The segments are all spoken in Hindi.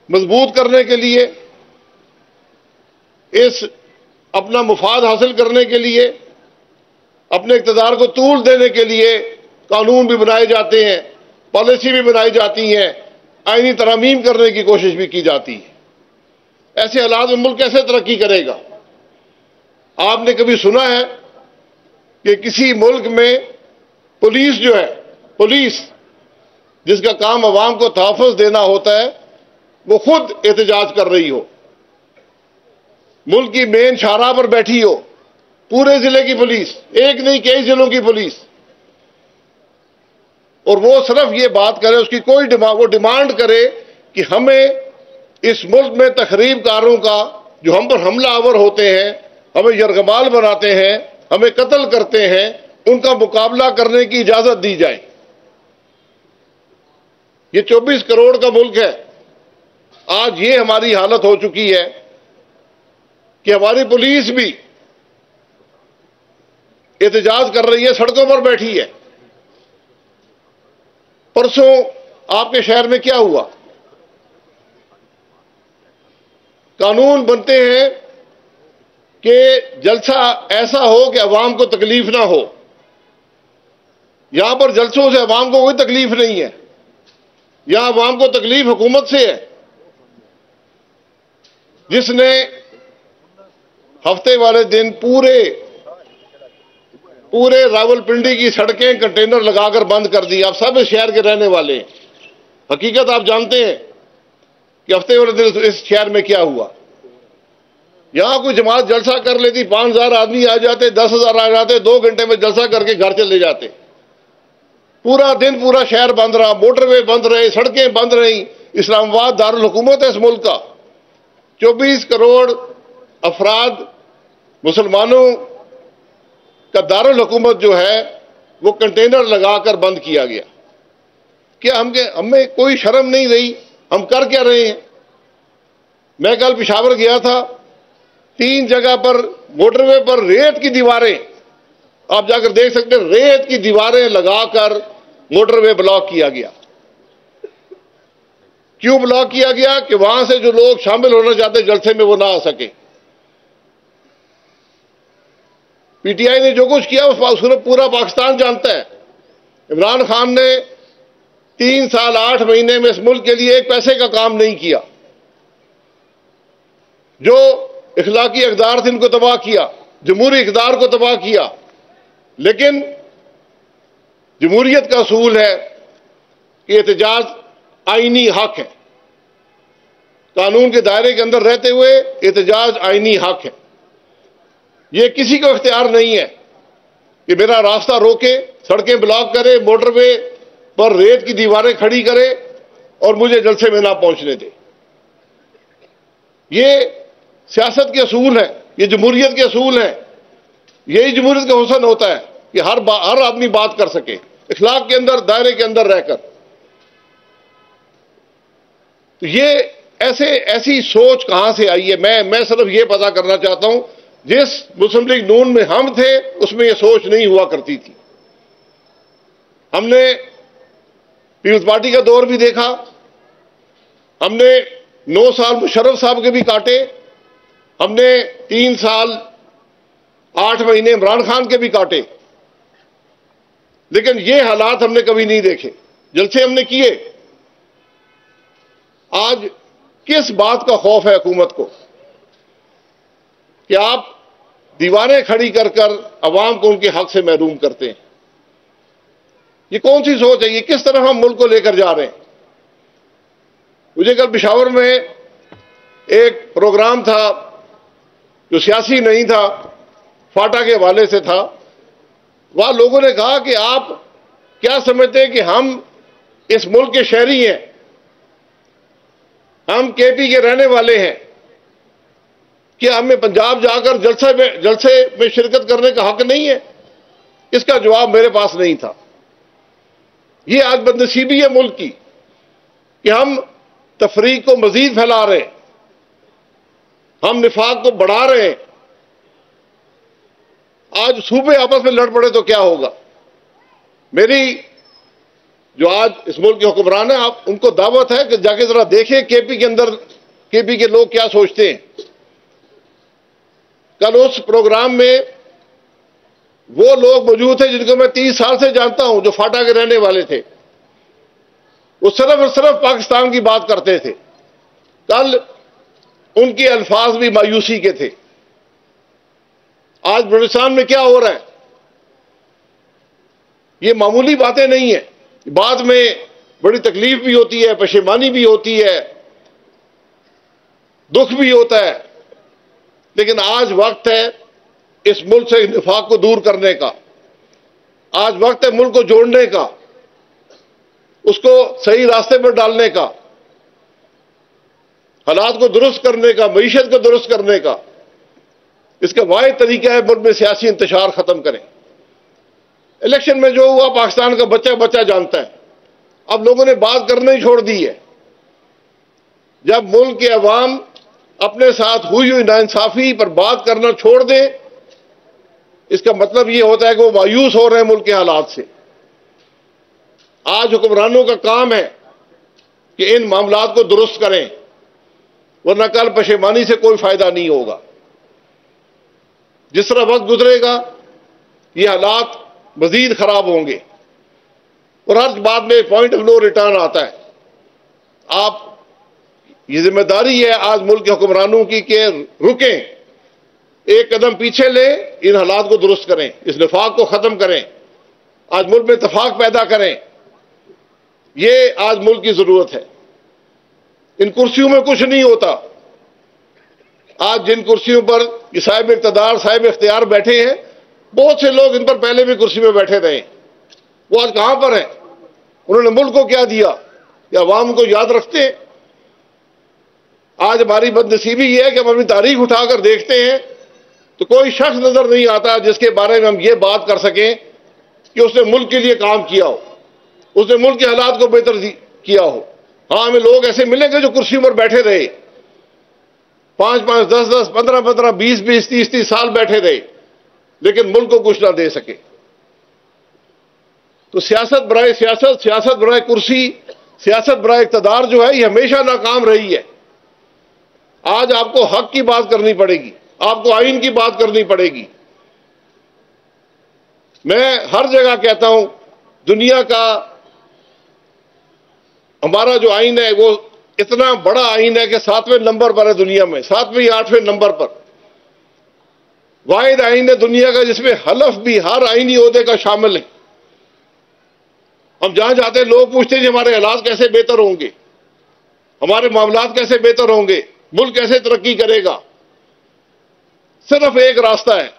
मजबूत करने के लिए, इस अपना मुफाद हासिल करने के लिए, अपने इक़्तिदार को तूल देने के लिए कानून भी बनाए जाते हैं, पॉलिसी भी बनाई जाती है, आईनी तरमीम करने की कोशिश भी की जाती है। ऐसे हालात में मुल्क कैसे तरक्की करेगा? आपने कभी सुना है कि किसी मुल्क में पुलिस जो है, पुलिस जिसका काम अवाम को तहफ़्फ़ुज़ देना होता है, वो खुद एहतजाज कर रही हो, मुल्क की मेन शाहराह पर बैठी हो, पूरे जिले की पुलिस, एक नहीं कई जिलों की पुलिस, और वो सिर्फ ये बात करे, उसकी कोई वो डिमांड करे कि हमें इस मुल्क में तखरीबकारों का, जो हम पर हमलावर होते हैं, हमें यरगमाल बनाते हैं, हमें कत्ल करते हैं, उनका मुकाबला करने की इजाजत दी जाए। ये 24 करोड़ का मुल्क है। आज ये हमारी हालत हो चुकी है कि हमारी पुलिस भी एहतजाज कर रही है, सड़कों पर बैठी है। परसों आपके शहर में क्या हुआ? कानून बनते हैं कि जलसा ऐसा हो कि अवाम को तकलीफ ना हो। यहां पर जलसों से अवाम को कोई तकलीफ नहीं है, यहां अवाम को तकलीफ हुकूमत से है, जिसने हफ्ते वाले दिन पूरे रावलपिंडी की सड़कें कंटेनर लगाकर बंद कर दी। आप सब इस शहर के रहने वाले हैं, हकीकत आप जानते हैं कि हफ्ते वाले दिन इस शहर में क्या हुआ। यहां कोई जमात जलसा कर लेती, 5,000 आदमी आ जाते, 10,000 आ जाते, 2 घंटे में जलसा करके घर चले जाते। पूरा दिन पूरा शहर बंद रहा, मोटरवे बंद रहे, सड़कें बंद रही। इस्लामाबाद दारुल हुकूमत है इस मुल्क का। 24 करोड़ अफराद मुसलमानों का दारुल हुकूमत जो है वो कंटेनर लगाकर बंद किया गया। क्या हमें कोई शर्म नहीं रही? हम कर क्या रहे हैं? मैं कल पेशावर गया था, 3 जगह पर मोटरवे पर रेत की दीवारें, आप जाकर देख सकते हैं, रेत की दीवारें लगाकर मोटरवे ब्लॉक किया गया। क्यों ब्लॉक किया गया? कि वहां से जो लोग शामिल होना चाहते जलसे में वो ना आ सके। पीटीआई ने जो कुछ किया उसने पूरा पाकिस्तान जानता है। इमरान खान ने 3 साल 8 महीने में इस मुल्क के लिए एक पैसे का काम नहीं किया। जो इखलाकी इक़दार थे इनको तबाह किया, जमहूरी इक़दार को तबाह किया। लेकिन जमहूरियत का असूल है कि एहतजाज आईनी हक है, कानून के दायरे के अंदर रहते हुए एहतजाज आईनी हक है। यह किसी को इख्तियार नहीं है कि मेरा रास्ता रोके, सड़कें ब्लॉक करे, मोटरवे पर रेत की दीवारें खड़ी करे और मुझे जलसे में ना पहुंचने दे। ये सियासत के असूल है, ये जमहूरियत के असूल है। यही जमहूरियत का हुस्न होता है कि हर आदमी बात कर सके इखलाक के अंदर, दायरे के अंदर रहकर। तो ये ऐसी सोच कहां से आई है? मैं सिर्फ ये पता करना चाहता हूं, जिस मुस्लिम लीग नून में हम थे उसमें यह सोच नहीं हुआ करती थी। हमने पीपल्स पार्टी का दौर भी देखा, हमने 9 साल मुशर्रफ साहब के भी काटे, हमने 3 साल 8 महीने इमरान खान के भी काटे, लेकिन ये हालात हमने कभी नहीं देखे। जलसे हमने किए। आज किस बात का खौफ है हुकूमत को कि आप दीवारें खड़ी कर अवाम को उनके हक से महरूम करते हैं? ये कौन सी सोच है? ये किस तरह हम मुल्क को लेकर जा रहे हैं? मुझे कल पेशावर में एक प्रोग्राम था जो सियासी नहीं था, फाटा के हवाले से था। वहां लोगों ने कहा कि आप क्या समझते हैं कि हम इस मुल्क के शहरी हैं, हम केपी के रहने वाले हैं, क्या हमें पंजाब जाकर जलसे में शिरकत करने का हक नहीं है? इसका जवाब मेरे पास नहीं था। यह आज बदनसीबी है मुल्क की कि हम तफरीक को मजीद फैला रहे हैं, हम निफाक को बढ़ा रहे हैं। आज सूबे आपस में लड़ पड़े तो क्या होगा? मेरी जो आज इस मुल्क के हुक्मरान हैं, आप उनको दावत है कि जाके जरा देखें केपी के अंदर केपी के लोग क्या सोचते हैं। कल उस प्रोग्राम में वो लोग मौजूद थे जिनको मैं 30 साल से जानता हूं, जो फाटा के रहने वाले थे। वो सिर्फ और सिर्फ पाकिस्तान की बात करते थे। कल उनके अल्फाज भी मायूसी के थे। आज बलूचिस्तान में क्या हो रहा है, ये मामूली बातें नहीं है। बाद में बड़ी तकलीफ भी होती है, पशेमानी भी होती है, दुख भी होता है, लेकिन आज वक्त है इस मुल्क से निफाक को दूर करने का। आज वक्त है मुल्क को जोड़ने का, उसको सही रास्ते पर डालने का, हालात को दुरुस्त करने का, मईशत को दुरुस्त करने का। इसका वाहिद तरीका है मुल्क में सियासी इंतशार खत्म करें। इलेक्शन में जो हुआ पाकिस्तान का बच्चा बच्चा जानता है। अब लोगों ने बात करना ही छोड़ दी है। जब मुल्क के अवाम अपने साथ हुई नाइंसाफी पर बात करना छोड़ दें, इसका मतलब यह होता है कि वो मायूस हो रहे हैं मुल्क के हालात से। आज हुक्मरानों का काम है कि इन मामलात को दुरुस्त करें, वरना कल पशेमानी से कोई फायदा नहीं होगा। जिस तरह वक्त गुजरेगा ये हालात मजीद खराब होंगे और हर बाद में पॉइंट ऑफ नो रिटर्न आता है। आप ये जिम्मेदारी है आज मुल्क के हुक्मरानों की कि रुकें, एक कदम पीछे ले, इन हालात को दुरुस्त करें, इस निफाक को खत्म करें, आज मुल्क में इत्तेफाक पैदा करें। ये आज मुल्क की जरूरत है। इन कुर्सियों में कुछ नहीं होता। आज जिन कुर्सियों पर ये साहिब इक़्तिदार साहिब इख्तियार बैठे हैं, बहुत से लोग इन पर पहले भी कुर्सी में बैठे रहे, वो आज कहां पर हैं? उन्होंने मुल्क को क्या दिया? या अवाम को याद रखते हैं? आज हमारी बदनसीबी यह है कि हम अपनी तारीख उठाकर देखते हैं तो कोई शख्स नजर नहीं आता जिसके बारे में हम ये बात कर सकें कि उसने मुल्क के लिए काम किया हो, उसने मुल्क के हालात को बेहतर किया हो। हाँ, हमें लोग ऐसे मिलेंगे जो कुर्सियों पर बैठे रहे, 5-5, 10-10, 15-15, 20-20, 30-30 साल बैठे रहे, लेकिन मुल्क को कुछ ना दे सके। तो सियासत बराए सियासत, सियासत बराए कुर्सी, सियासत बराए इक़्तिदार जो है, ये हमेशा नाकाम रही है। आज आपको हक की बात करनी पड़ेगी, आपको आइन की बात करनी पड़ेगी। मैं हर जगह कहता हूं, दुनिया का हमारा जो आइन है वो इतना बड़ा आइन है कि 7वें नंबर पर है दुनिया में, 7वें या 8वें नंबर पर। वाहिद आइन है दुनिया का जिसमें हलफ भी हर आइनी ओहदे का शामिल है। हम जहां जाते हैं लोग पूछते हैं कि हमारे हालात कैसे बेहतर होंगे, हमारे मामलात कैसे बेहतर होंगे, मुल्क कैसे तरक्की करेगा। सिर्फ एक रास्ता है,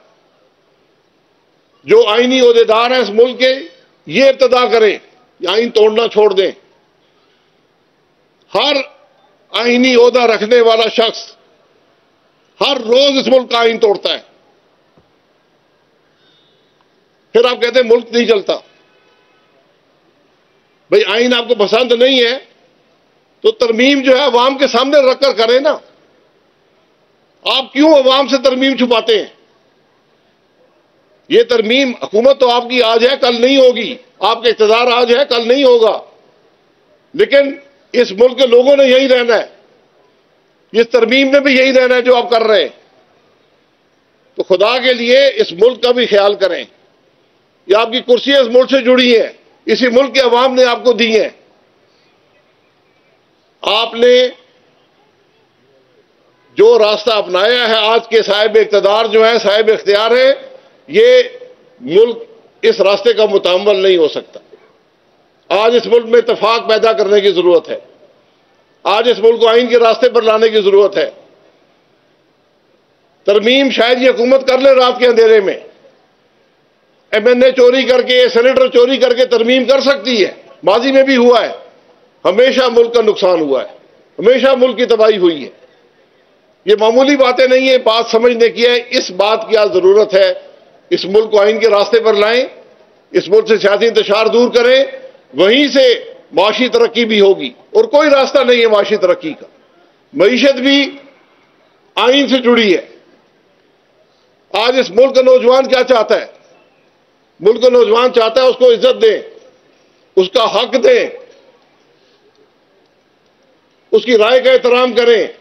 जो आइनी ओहदेदार हैं इस मुल्क के, ये इब्तिदा करें, आइन तोड़ना छोड़ दें। हर आइनी ओहदा रखने वाला शख्स हर रोज इस मुल्क का आइन तोड़ता है। फिर आप कहते हैं मुल्क नहीं चलता। भाई आइन आपको पसंद नहीं है तो तरमीम जो है अवाम के सामने रखकर करें ना। आप क्यों अवाम से तरमीम छुपाते हैं? ये तरमीम हुकूमत तो आपकी आज है कल नहीं होगी, आपका इक़्तिदार आज है कल नहीं होगा, लेकिन इस मुल्क के लोगों ने यही रहना है, इस तरमीम ने भी यही रहना है जो आप कर रहे हैं। तो खुदा के लिए इस मुल्क का भी ख्याल करें। ये आपकी कुर्सियां इस मुल्क से जुड़ी हैं, इसी मुल्क के अवाम ने आपको दी हैं। आपने जो रास्ता अपनाया है, आज के साहिब इक़्तिदार जो है, साहिब इख्तियार है, ये मुल्क इस रास्ते का मुताम्मल नहीं हो सकता। आज इस मुल्क में इत्तेफाक पैदा करने की जरूरत है। आज इस मुल्क को आइन के रास्ते पर लाने की जरूरत है। तरमीम शायद ये हुकूमत कर ले रात के अंधेरे में, MNA चोरी करके, सेनेटर चोरी करके तरमीम कर सकती है, माजी में भी हुआ है। हमेशा मुल्क का नुकसान हुआ है, हमेशा मुल्क की तबाही हुई है। ये मामूली बातें नहीं है, बात समझने की है। इस बात की आज जरूरत है, इस मुल्क को आइन के रास्ते पर लाएं, इस मुल्क से सियासी इंतशार दूर करें, वहीं से माशी तरक्की भी होगी। और कोई रास्ता नहीं है माशी तरक्की का। मईशत भी आइन से जुड़ी है। आज इस मुल्क का नौजवान क्या चाहता है? मुल्क का नौजवान चाहता है उसको इज्जत दें, उसका हक दें, उसकी राय का एहतराम करें,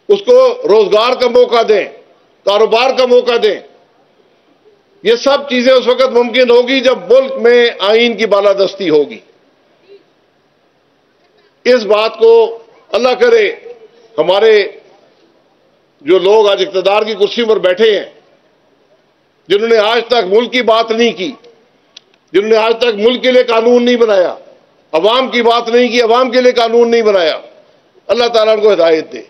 उसको रोजगार का मौका दें, कारोबार का मौका दें। ये सब चीजें उस वक्त मुमकिन होगी जब मुल्क में आईन की बालादस्ती होगी। इस बात को अल्लाह करे हमारे जो लोग आज इक़्तिदार की कुर्सी पर बैठे हैं, जिन्होंने आज तक मुल्क की बात नहीं की, जिन्होंने आज तक मुल्क के लिए कानून नहीं बनाया, अवाम की बात नहीं की, अवाम के लिए कानून नहीं बनाया, अल्लाह ताला उनको हिदायत दे।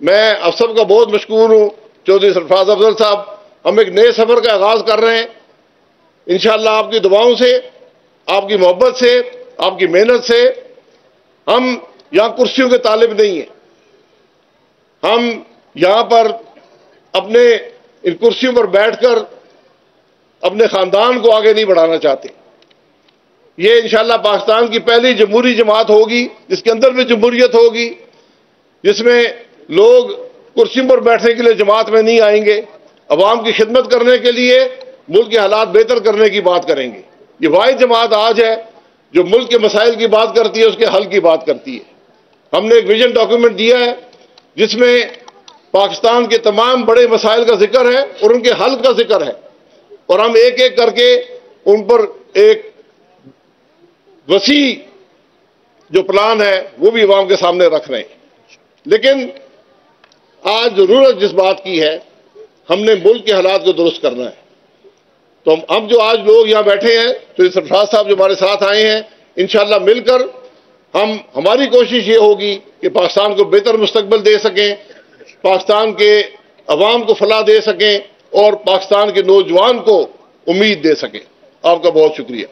मैं आप सबका बहुत मशकूर हूं। चौधरी सरफराज अफजल साहब, हम एक नए सफर का आगाज कर रहे हैं। इंशाअल्लाह आपकी दुआओं से, आपकी मोहब्बत से, आपकी मेहनत से हम यहां कुर्सियों के तालिब नहीं हैं। हम यहां पर अपने इन कुर्सियों पर बैठकर अपने खानदान को आगे नहीं बढ़ाना चाहते। ये इंशाअल्लाह पाकिस्तान की पहली जमहूरी जमात होगी जिसके अंदर भी जमहूरियत होगी, जिसमें लोग कुर्सियों पर बैठने के लिए जमात में नहीं आएंगे, अवाम की खिदमत करने के लिए, मुल्क के हालात बेहतर करने की बात करेंगे। ये वाहिद जमात आज है जो मुल्क के मसाइल की बात करती है, उसके हल की बात करती है। हमने एक विजन डॉक्यूमेंट दिया है जिसमें पाकिस्तान के तमाम बड़े मसाइल का जिक्र है और उनके हल का जिक्र है, और हम एक एक करके उन पर एक वसी जो प्लान है वो भी अवाम के सामने रख रहे हैं। लेकिन आज जरूरत जिस बात की है, हमने मुल्क के हालात को दुरुस्त करना है। तो हम जो आज लोग यहां बैठे हैं, तो सरफराज साहब जो हमारे साथ आए हैं, इंशाअल्लाह मिलकर हमारी कोशिश ये होगी कि पाकिस्तान को बेहतर मुस्तकबिल दे सकें, पाकिस्तान के अवाम को फलाह दे सकें और पाकिस्तान के नौजवान को उम्मीद दे सकें। आपका बहुत शुक्रिया।